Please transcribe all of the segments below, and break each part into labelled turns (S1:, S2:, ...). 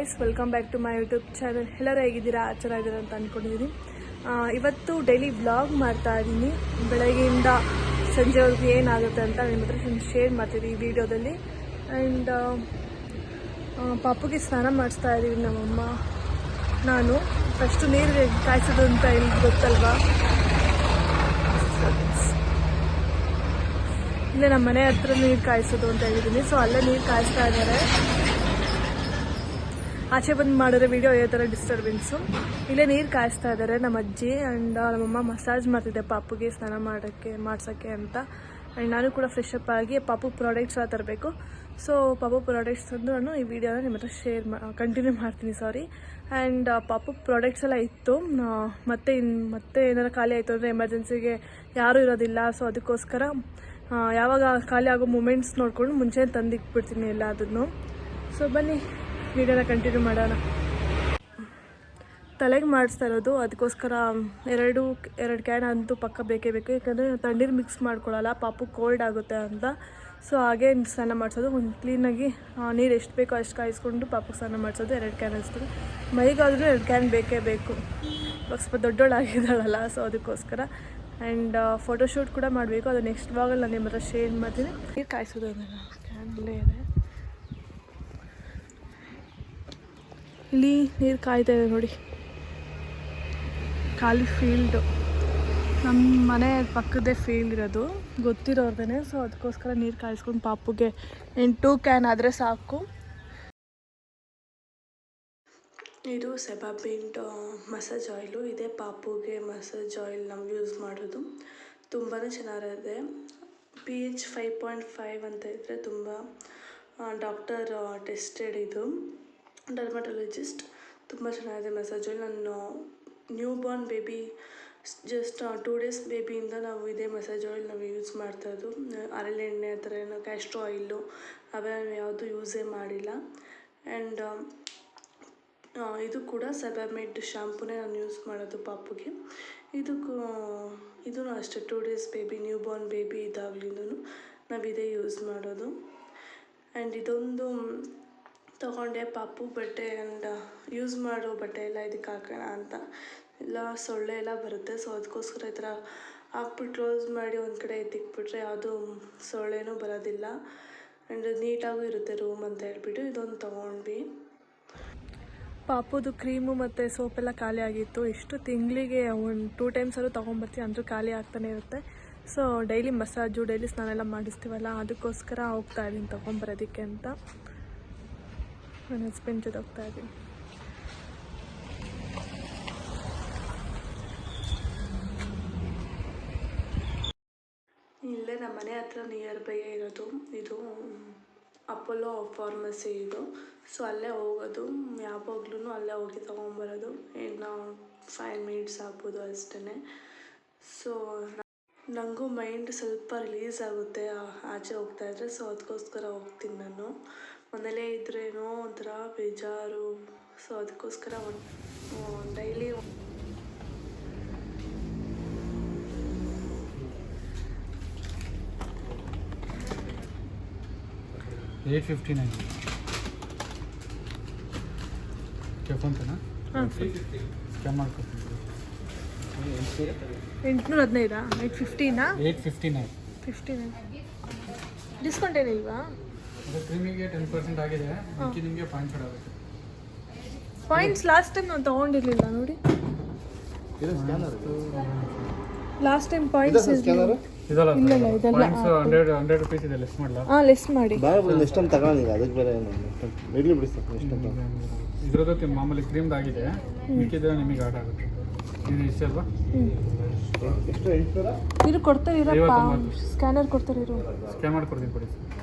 S1: Guys, welcome back to my YouTube channel. ಎಲ್ಲರೂ ಹೇಗಿದ್ದೀರಾ? ಚೆನ್ನಾಗಿದ್ದೀರಾ ಅಂತ ಅಂದ್ಕೊಂಡಿದ್ದೀನಿ. ಇವತ್ತು ಡೈಲಿ ವ್ಲಾಗ್ ಮಾಡ್ತಾ ಇದ್ದೀನಿ. ಬೆಳಗ್ಗೆಯಿಂದ ಸಂಜೆವರೆಗೂ ಏನಾಗುತ್ತೆ ಅಂತ ನಿಮ್ಮ ಹತ್ರ ಶೇರ್ ಮಾಡ್ತೀನಿ ಈ ವಿಡಿಯೋದಲ್ಲಿ. ಆ್ಯಂಡ್ ಪಾಪುಗೆ ಸ್ನಾನ ಮಾಡಿಸ್ತಾ ಇದ್ದೀವಿ ನಮ್ಮಮ್ಮ. ನಾನು ಫಸ್ಟು ನೀರು ಕಾಯಿಸೋದು ಅಂತ ಇಲ್ಲಿ ಗೊತ್ತಲ್ವಾ. ಇಲ್ಲೇ ನಮ್ಮ ಮನೆ ಹತ್ರ ನೀರು ಕಾಯಿಸೋದು ಅಂತ ಹೇಳಿದ್ದೀನಿ. ಸೊ ಅಲ್ಲೇ ನೀರು ಕಾಯಿಸ್ತಾ ಇದ್ದಾರೆ. ಆಚೆ ಬಂದು ಮಾಡಿರೋ ವಿಡಿಯೋ ಈ ಥರ ಡಿಸ್ಟರ್ಬೆನ್ಸು. ಇಲ್ಲೇ ನೀರು ಕಾಯಿಸ್ತಾ ಇದ್ದಾರೆ ನಮ್ಮ ಅಜ್ಜಿ. ಆ್ಯಂಡ್ ನಮ್ಮಮ್ಮ ಮಸಾಜ್ ಮಾಡ್ತಿದ್ದೆ ಪಾಪುಗೆ ಸ್ನಾನ ಮಾಡ್ಸೋಕ್ಕೆ ಅಂತ. ಆ್ಯಂಡ್ ನಾನು ಕೂಡ ಫ್ರೆಶ್ ಅಪ್ ಆಗಿ ಪಾಪು ಪ್ರಾಡಕ್ಟ್ಸ್ ಎಲ್ಲ ತರಬೇಕು. ಸೊ ಪಾಪು ಪ್ರಾಡಕ್ಟ್ಸ್ ತಂದು ನಾನು ಈ ವಿಡಿಯೋನ ನಿಮ್ಮ ಹತ್ರ ಕಂಟಿನ್ಯೂ ಮಾಡ್ತೀನಿ. ಆ್ಯಂಡ್ ಪಾಪು ಪ್ರಾಡಕ್ಟ್ಸ್ ಎಲ್ಲ ಇತ್ತು. ಮತ್ತೆ ಏನಾರು ಖಾಲಿ ಆಯಿತು ಅಂದರೆ ಎಮರ್ಜೆನ್ಸಿಗೆ ಯಾರೂ ಇರೋದಿಲ್ಲ. ಸೊ ಅದಕ್ಕೋಸ್ಕರ ಯಾವಾಗ ಖಾಲಿ ಆಗೋ ಮೂಮೆಂಟ್ಸ್ ನೋಡ್ಕೊಂಡು ಮುಂಚೆ ತಂದಿಕ್ಬಿಡ್ತೀನಿ ಎಲ್ಲ ಅದನ್ನು. ಸೊ ಬನ್ನಿ ವಿಡಿಯೋನ ಕಂಟಿನ್ಯೂ ಮಾಡೋಣ. ತಲೆಗೆ ಮಾಡಿಸ್ತಾ ಇರೋದು, ಅದಕ್ಕೋಸ್ಕರ ಎರಡು ಕ್ಯಾನ್ ಅಂತೂ ಪಕ್ಕ ಬೇಕೇ ಬೇಕು. ಯಾಕಂದರೆ ತಣ್ಣೀರು ಮಿಕ್ಸ್ ಮಾಡ್ಕೊಳ್ಳಲ್ಲ, ಪಾಪು ಕೋಲ್ಡ್ ಆಗುತ್ತೆ ಅಂತ. ಸೊ ಹಾಗೆ ಸ್ನಾನ ಮಾಡಿಸೋದು. ಒಂದು ಕ್ಲೀನಾಗಿ ನೀರು ಎಷ್ಟು ಬೇಕೋ ಅಷ್ಟು ಕಾಯಿಸ್ಕೊಂಡು ಪಾಪು ಸ್ನಾನ ಮಾಡಿಸೋದು. 2 ಕ್ಯಾನ್ ಅನಿಸ್ತದೆ. ಮೈಗಾದರೂ 2 ಕ್ಯಾನ್ ಬೇಕೇ ಬೇಕು. ಇವಾಗ ಸ್ವಲ್ಪ ದೊಡ್ಡೋಳಾಗಿದ್ದಾಳಲ್ಲ, ಸೊ ಅದಕ್ಕೋಸ್ಕರ. ಆ್ಯಂಡ್ ಫೋಟೋಶೂಟ್ ಕೂಡ ಮಾಡಬೇಕು. ಅದು ನೆಕ್ಸ್ಟ್ ವ್ಲಾಗಲ್ಲಿ ನಾನು ನಿಮ್ಮ ಹತ್ರ ಶೇರ್ ಮಾಡ್ತೀನಿ. ನೀರು ಕಾಯಿಸೋದು ಕ್ಯಾನಲ್ಲೇ ಇದೆ. ಇಲ್ಲಿ ನೀರು ಕಾಯ್ತಾ ಇದೆ ನೋಡಿ, ಖಾಲಿ ಫೀಲ್ಡು. ನಮ್ಮ ಮನೆ ಪಕ್ಕದೇ ಫೀಲ್ಡ್ ಇರೋದು, ಗೊತ್ತಿರೋರ್ದೇ. ಸೊ ಅದಕ್ಕೋಸ್ಕರ ನೀರು ಕಾಯಿಸ್ಕೊಂಡು ಪಾಪುಗೆ 2 ಕ್ಯಾನ್ ಆದರೆ ಸಾಕು. ಇದು ಸೆಬಾಬಿಂಟ್ ಮಸಾಜ್ ಆಯಿಲು. ಇದೇ ಪಾಪುಗೆ ಮಸಾಜ್ ಆಯಿಲ್ ನಾವು ಯೂಸ್ ಮಾಡೋದು. ತುಂಬಾ ಚೆನ್ನಾಗಿದೆ. pH 5.5 ಅಂತ ಇದ್ದರೆ ತುಂಬ ಡಾಕ್ಟರ್ ಟೆಸ್ಟೆಡ್. ಇದು ಡರ್ಮಟಾಲಜಿಸ್ಟ್. ತುಂಬ ಚೆನ್ನಾಗಿದೆ ಮಸಾಜ್ ಆಯಿಲ್. ನಾನು newborn baby just 2 days ಬೇಬಿಯಿಂದ ನಾವು ಇದೇ ಮಸಾಜ್ ಆಯಿಲ್ ನಾವು ಯೂಸ್ ಮಾಡ್ತಾಯಿದ್ದು. ಹರಳೆಣ್ಣೆ ಆ ಥರ ಏನೋ ಕ್ಯಾಸ್ಟ್ರೋ ಆಯಿಲು ಅವೆಲ್ಲ ಯಾವುದು ಯೂಸೇ ಮಾಡಿಲ್ಲ. ಆ್ಯಂಡ್ ಇದು ಕೂಡ ಸೆಬಾಮೆಡ್ ಶ್ಯಾಂಪೂನೇ ನಾನು ಯೂಸ್ ಮಾಡೋದು ಪಾಪುಗೆ. ಇದೂ ಅಷ್ಟೇ 2 days baby, newborn baby ಇದಾಗಲಿಂದೂ ನಾವು ಇದೇ ಯೂಸ್ ಮಾಡೋದು. ಆ್ಯಂಡ್ ಇದೊಂದು ತೊಗೊಂಡೆ ಪಾಪು ಬಟ್ಟೆ. ಆ್ಯಂಡ್ ಯೂಸ್ ಮಾಡೋ ಬಟ್ಟೆ ಎಲ್ಲ ಇದಕ್ಕೆ ಹಾಕೋಣ ಅಂತ. ಎಲ್ಲ ಸೊಳ್ಳೆ ಎಲ್ಲ ಬರುತ್ತೆ. ಸೊ ಅದಕ್ಕೋಸ್ಕರ ಈ ಥರ ಹಾಕ್ಬಿಟ್ಟು ಕ್ಲೋಸ್ ಮಾಡಿ ಒಂದು ಕಡೆ ಎತ್ತಿಕ್ಬಿಟ್ರೆ ಯಾವುದೂ ಸೊಳ್ಳೆನೂ ಬರೋದಿಲ್ಲ. ಆ್ಯಂಡ್ ನೀಟಾಗೂ ಇರುತ್ತೆ ರೂಮ್ ಅಂತ ಹೇಳ್ಬಿಟ್ಟು ಇದೊಂದು ತೊಗೊಂಡ್ವಿ. ಪಾಪುದು ಕ್ರೀಮು ಮತ್ತು ಸೋಪೆಲ್ಲ ಖಾಲಿ ಆಗಿತ್ತು. ಎಷ್ಟು ತಿಂಗಳಿಗೆ ಒಂದು 2 ಟೈಮ್ಸ್ ಆದರೂ ತೊಗೊಂಬರ್ತೀವಿ, ಅಂದರೂ ಖಾಲಿ ಆಗ್ತಾನೆ ಇರುತ್ತೆ. ಸೊ ಡೈಲಿ ಮಸಾಜು, ಡೈಲಿ ಸ್ನಾನ ಎಲ್ಲ ಮಾಡಿಸ್ತೀವಲ್ಲ, ಅದಕ್ಕೋಸ್ಕರ ಹೋಗ್ತಾ ಇದ್ದೀನಿ ತೊಗೊಂಬರೋದಕ್ಕೆ ಅಂತ. ನನ್ನ ಹಸ್ಬೆಂಡ್ ಜೊತೆ ಹೋಗ್ತಾ ಇದ್ದೀನಿ. ಇಲ್ಲೇ ನಮ್ಮ ಮನೆ ಹತ್ರ ನಿಯರ್ ಬೈ ಇರೋದು ಇದು ಅಪೋಲೋ ಫಾರ್ಮಸಿ ಇದು. ಸೊ ಅಲ್ಲೇ ಹೋಗೋದು, ಯಾವಾಗ್ಲೂ ಅಲ್ಲೇ ಹೋಗಿ ತೊಗೊಂಬರೋದು. ಇನ್ನು 5 ಮಿನಿಟ್ಸ್ ಆಗ್ಬೋದು ಅಷ್ಟೇ. ಸೊ ನನಗೂ ಮೈಂಡ್ ಸ್ವಲ್ಪ ರಿಲೀಸ್ ಆಗುತ್ತೆ ಆಚೆ ಹೋಗ್ತಾಯಿದ್ರೆ. ಸೊ ಅದಕ್ಕೋಸ್ಕರ ಹೋಗ್ತೀನಿ ನಾನು. ಮನೇಲೇ ಇದ್ರೇನೋ ಒಂಥರ ಬೇಜಾರು. ಸೊ ಅದಕ್ಕೋಸ್ಕರ ಡೈಲಿ
S2: 859 ಫೋನ್ಪೇನಾ?
S1: ಹಾಂ,
S2: ಸ್ಕ್ಯಾನ್ ಮಾಡ್ಕೊತೀನಿ.
S1: 815 815
S2: 859
S1: ಡಿಸ್ಕೌಂಟ್ ಏನಿಲ್ವಾ?
S2: ಅದು ಕ್ರೀಮಿಗೆ 10% ಆಗಿದೆ. ಅದಕ್ಕೆ ನಿಮಗೆ ಪಾಯಿಂಟ್ಸ್ ಆಗುತ್ತೆ.
S1: ಪಾಯಿಂಟ್ಸ್ ಲಾಸ್ಟ್ ಟೈಮ್ ನಾನು ತೊಗೊಂಡಿರಲಿಲ್ಲ ನೋಡಿ. ಲಾಸ್ಟ್ ಟೈಮ್ ಪಾಯಿಂಟ್ಸ್
S2: ಇದಲ್ಲ
S1: ಇಲ್ಲ ಇದೆಲ್ಲ
S2: ಪಾಯಿಂಟ್ಸ್ 100 ರೂಪೀಸ್ ಇದೆ. ಲೆಸ್ ಮಾಡಲ್ಲ?
S1: ಹಾಂ, ಲೆಸ್ ಮಾಡಿ.
S3: ಎಷ್ಟೊಂದು ತಗೊಳ್ಳಿ, ಅದಕ್ಕೆ ಬೇರೆ ಇರಲಿ ಬಿಡಿ ಸರ್. ಎಷ್ಟೊಂದು
S2: ಇದ್ರದ್ದು ಮಾಮೂಲಿ ಕ್ರೀಮ್ದು ಆಗಿದೆ. ಮಿಕ್ಕಿದ್ರೆ ನಿಮಗೆ ಆಟ ಆಗುತ್ತೆ. ಇದು ಇಷ್ಟ ಅಲ್ವಾ?
S3: ಎಷ್ಟು 800?
S1: ಇರು ಕೊಡ್ತಾರೆ, ಇರಪ್ಪ. ಸ್ಕ್ಯಾನರ್ ಕೊಡ್ತಾರೆ, ಇರು.
S2: ಸ್ಕ್ಯಾನ್ ಮಾಡ್ಕೊಡ್ತೀನಿ ಕೊಡಿ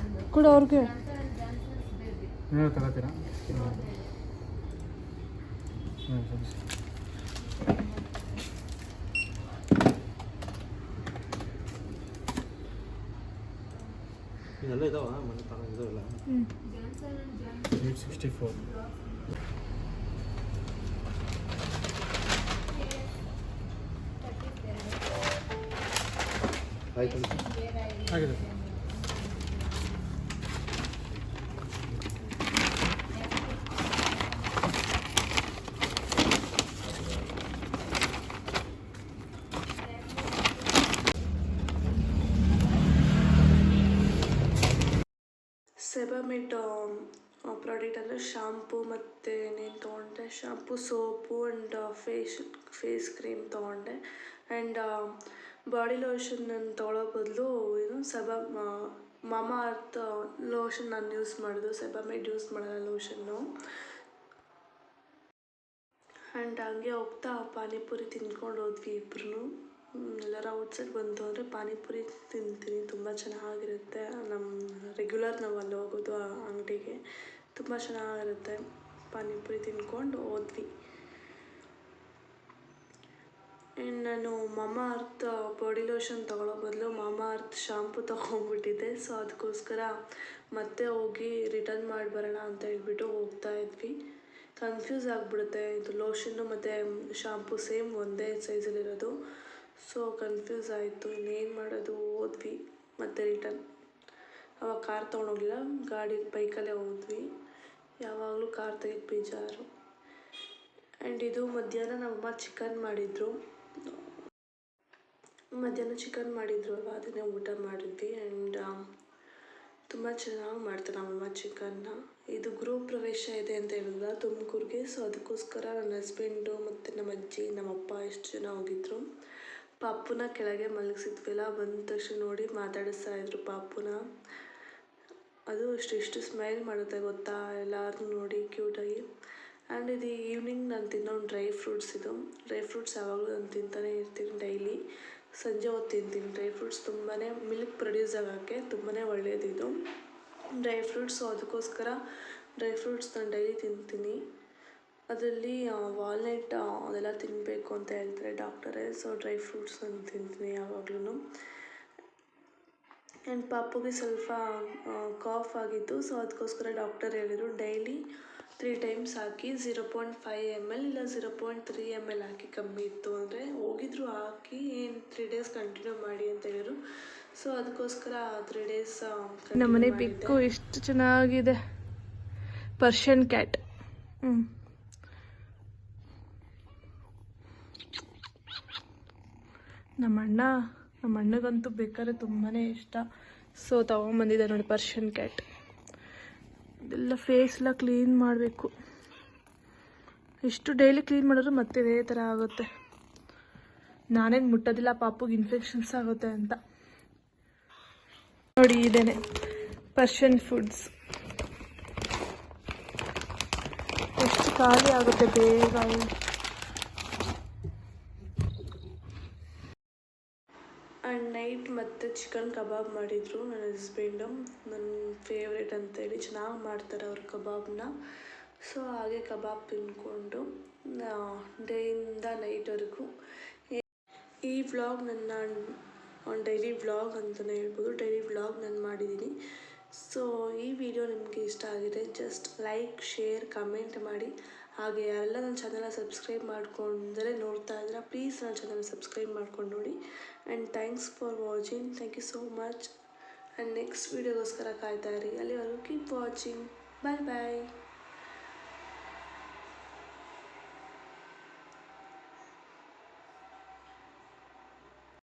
S1: ಕೂಡ ಅವ್ರಿಗೆ.
S2: ನೀವು ತಗೋತೀರಾ?
S3: ಇದೆಲ್ಲ ಇದಾವ ಮನೆ ತಗೊಂಡಿದ್ದಾವೆಲ್ಲ.
S2: 864
S3: ಆಯ್ತು
S2: ಆಗಿದೆ.
S1: ಸೆಬಮೆಡ್ ಪ್ರಾಡಕ್ಟ್ ಅಂದರೆ ಶಾಂಪೂ ಮತ್ತು ಏನೇನು ತೊಗೊಂಡೆ, shampoo, soap and face cream ತೊಗೊಂಡೆ. ಆ್ಯಂಡ್ ಬಾಡಿ ಲೋಷನ್ ನಾನು ತೊಗೊಳ್ಳೋ ಬದಲು ಇದು ಮಾಮಾ ಅರ್ತ್ ಲೋಷನ್ ನಾನು ಯೂಸ್ ಮಾಡೋದು, ಸೆಬಮೆಡ್ ಯೂಸ್ ಮಾಡಲ್ಲ ಲೋಷನ್ನು. ಆ್ಯಂಡ್ ಹಂಗೆ ಹೋಗ್ತಾ ಪಾನಿಪುರಿ ತಿಂದ್ಕೊಂಡು ಹೋದ್ವಿ ಇಬ್ರು. ಎಲ್ಲರ ಔಟ್ಸೈಡ್ ಬಂತು ಅಂದರೆ ಪಾನಿಪುರಿ ತಿಂತೀನಿ, ತುಂಬ ಚೆನ್ನಾಗಿರುತ್ತೆ. ರೆಗ್ಯುಲರ್ ನಾವು ಅಲ್ಲಿ ಹೋಗೋದು ಆ ಅಂಗಡಿಗೆ, ತುಂಬ ಚೆನ್ನಾಗಿರುತ್ತೆ. ಪಾನಿಪುರಿ ತಿಂದ್ಕೊಂಡು ಹೋದ್ವಿ. ಆ್ಯಂಡ್ ನಾನು ಮಾಮಾ ಅರ್ತ್ ಬಾಡಿ ಲೋಷನ್ ತೊಗೊಳ್ಳೋ ಬದಲು ಮಾಮಾ ಅರ್ತ್ ಶಾಂಪು ತೊಗೊಂಡ್ಬಿಟ್ಟಿದ್ದೆ. ಸೊ ಅದಕ್ಕೋಸ್ಕರ ಮತ್ತೆ ಹೋಗಿ ರಿಟರ್ನ್ ಮಾಡಿ ಬರೋಣ ಅಂತ ಹೇಳ್ಬಿಟ್ಟು ಹೋಗ್ತಾ ಇದ್ವಿ. ಕನ್ಫ್ಯೂಸ್ ಆಗಿಬಿಡುತ್ತೆ, ಇದು ಲೋಷನ್ನು ಮತ್ತು ಶಾಂಪು ಸೇಮ್ ಒಂದೇ ಸೈಜಲ್ಲಿರೋದು. ಸೊ ಕನ್ಫ್ಯೂಸ್ ಆಯಿತು, ಇನ್ನೇನು ಮಾಡೋದು, ಹೋದ್ವಿ ಮತ್ತು ರಿಟರ್ನ್. ಅವಾಗ ಕಾರ್ ತೊಗೊಂಡೋಗಿಲ್ಲ, ಬೈಕಲ್ಲೇ ಹೋದ್ವಿ. ಯಾವಾಗಲೂ ಕಾರ್ ತೆಗೆದು ಬೇಜಾರು. ಆ್ಯಂಡ್ ಇದು ಮಧ್ಯಾಹ್ನ ನಮ್ಮಮ್ಮ ಚಿಕನ್ ಮಾಡಿದರು. ಮಧ್ಯಾಹ್ನ ಚಿಕನ್ ಮಾಡಿದ್ರು ಅಲ್ವಾ, ಅದನ್ನೇ ಊಟ ಮಾಡಿದ್ವಿ. ಆ್ಯಂಡ್ ತುಂಬ ಚೆನ್ನಾಗಿ ಮಾಡ್ತಾರೆ ನಮ್ಮಮ್ಮ ಚಿಕನ್ನ. ಇದು ಗೃಹ ಪ್ರವೇಶ ಇದೆ ಅಂತ ಹೇಳಿದ್ಲ ತುಮಕೂರಿಗೆ. ಸೊ ಅದಕ್ಕೋಸ್ಕರ ನನ್ನ ಹಸ್ಬೆಂಡು ಮತ್ತು ನಮ್ಮ ಅಜ್ಜಿ, ನಮ್ಮಪ್ಪ ಎಷ್ಟು ಜನ ಹೋಗಿದ್ರು. ಪಾಪುನ ಕೆಳಗೆ ಮಲಗಿಸಿದ್ವಿಲ್ಲ, ಬಂದ ತಕ್ಷಣ ನೋಡಿ ಮಾತಾಡಿಸ್ತಾ ಇದ್ರು ಪಾಪುನ. ಅದು ಎಷ್ಟು ಸ್ಮೈಲ್ ಮಾಡುತ್ತೆ ಗೊತ್ತಾ, ಎಲ್ಲರೂ ನೋಡಿ ಕ್ಯೂಟಾಗಿ. ಆ್ಯಂಡ್ ಇದು ಈವ್ನಿಂಗ್ ನಾನು ತಿನ್ನೋ ಡ್ರೈ ಫ್ರೂಟ್ಸ್. ಇದು ಡ್ರೈ ಫ್ರೂಟ್ಸ್ ಯಾವಾಗಲೂ ನಾನು ತಿಂತಾನೆ ಇರ್ತೀನಿ ಡೈಲಿ. ಸಂಜೆ ಹೊತ್ತು ತಿಂತೀನಿ ಡ್ರೈ ಫ್ರೂಟ್ಸ್. ತುಂಬಾ ಮಿಲ್ಕ್ ಪ್ರೊಡ್ಯೂಸ್ ಆಗೋಕ್ಕೆ ತುಂಬಾ ಒಳ್ಳೆಯದು ಇದು ಡ್ರೈ ಫ್ರೂಟ್ಸು. ಅದಕ್ಕೋಸ್ಕರ ಡ್ರೈ ಫ್ರೂಟ್ಸ್ ನಾನು ಡೈಲಿ ತಿಂತೀನಿ. ಅದರಲ್ಲಿ ವಾಲ್ನಟ್ ಅದೆಲ್ಲ ತಿನ್ನಬೇಕು ಅಂತ ಹೇಳ್ತಾರೆ ಡಾಕ್ಟರೇ. ಸೊ ಡ್ರೈ ಫ್ರೂಟ್ಸ್ ನಾನು ತಿಂತೀನಿ ಯಾವಾಗ್ಲೂ. ಆ್ಯಂಡ್ ಪಾಪುಗೆ ಸ್ವಲ್ಪ ಕಾಫ್ ಆಗಿತ್ತು. ಸೊ ಅದಕ್ಕೋಸ್ಕರ ಡಾಕ್ಟರ್ ಹೇಳಿದರು ಡೈಲಿ 3 ಟೈಮ್ಸ್ ಹಾಕಿ 0.5 ml ಇಲ್ಲ 0.3 ml ಹಾಕಿ. ಕಮ್ಮಿ ಇತ್ತು ಅಂದರೆ ಹೋಗಿದ್ರು ಹಾಕಿ 3 ಡೇಸ್ ಕಂಟಿನ್ಯೂ ಮಾಡಿ ಅಂತ ಹೇಳಿದ್ರು. ಸೊ ಅದಕ್ಕೋಸ್ಕರ 3 ಡೇಸ್
S4: ನಮ್ಮನೆ ಪಿಕ್ಕು ಎಷ್ಟು ಚೆನ್ನಾಗಿದೆ, ಪರ್ಷಿಯನ್ ಕ್ಯಾಟ್. ನಮ್ಮ ಅಣ್ಣಗಂತೂ ಬೇಕಾದ್ರೆ ತುಂಬಾ ಇಷ್ಟ. ಸೊ ತೊಗೊಂಬಂದಿದ್ದೆ ನೋಡಿ ಪರ್ಷಿಯನ್ ಕ್ಯಾಟ್. ಇದೆಲ್ಲ ಫೇಸ್ ಎಲ್ಲ ಕ್ಲೀನ್ ಮಾಡಬೇಕು. ಎಷ್ಟು ಡೈಲಿ ಕ್ಲೀನ್ ಮಾಡಿದ್ರು ಮತ್ತೆ ಇದೇ ಥರ ಆಗುತ್ತೆ. ನಾನೇನು ಮುಟ್ಟೋದಿಲ್ಲ, ಪಾಪುಗೆ ಇನ್ಫೆಕ್ಷನ್ಸ್ ಆಗುತ್ತೆ ಅಂತ. ನೋಡಿ ಇದೇನೆ ಪರ್ಷಿಯನ್ ಫುಡ್ಸ್. ಎಷ್ಟು ಖಾಲಿ ಆಗುತ್ತೆ ಬೇಗ.
S1: ಆ್ಯಂಡ್ ನೈಟ್ ಮತ್ತು ಚಿಕನ್ ಕಬಾಬ್ ಮಾಡಿದರು ನನ್ನ ಹಸ್ಬೆಂಡು. ನನ್ನ ಫೇವ್ರೇಟ್ ಅಂತೇಳಿ ಚೆನ್ನಾಗಿ ಮಾಡ್ತಾರೆ ಅವ್ರ ಕಬಾಬ್ನ. ಸೊ ಹಾಗೆ ಕಬಾಬ್ ತಿಂದ್ಕೊಂಡು ಡೇಯಿಂದ ನೈಟ್ವರೆಗೂ ಈ ವ್ಲಾಗ್ ನನ್ನ ಡೈಲಿ ವ್ಲಾಗ್ ಅಂತಲೇ ಹೇಳ್ಬೋದು. ಡೈಲಿ ವ್ಲಾಗ್ ನಾನು ಮಾಡಿದ್ದೀನಿ. ಸೊ ಈ ವಿಡಿಯೋ ನಿಮಗೆ ಇಷ್ಟ ಆಗಿದೆ ಜಸ್ಟ್ ಲೈಕ್, ಶೇರ್, ಕಮೆಂಟ್ ಮಾಡಿ. ಹಾಗೆ ಯಾರೆಲ್ಲ ನನ್ನ ಚಾನಲ್ನ ಸಬ್ಸ್ಕ್ರೈಬ್ ಮಾಡ್ಕೊಂಡ್ರೆ ನೋಡ್ತಾ ಇದ್ದೀರಾ, ಪ್ಲೀಸ್ ನನ್ನ ಚಾನಲ್ ಸಬ್ಸ್ಕ್ರೈಬ್ ಮಾಡ್ಕೊಂಡು ನೋಡಿ. And thanks for watching. Thank you so much. And next ವೀಡಿಯೋಗೋಸ್ಕರ ಕಾಯ್ತಾ ಇರಿ. ಅಲ್ಲಿವರೆಗೂ ಕೀಪ್ ವಾಚಿಂಗ್. ಬಾಯ್ ಬಾಯ್.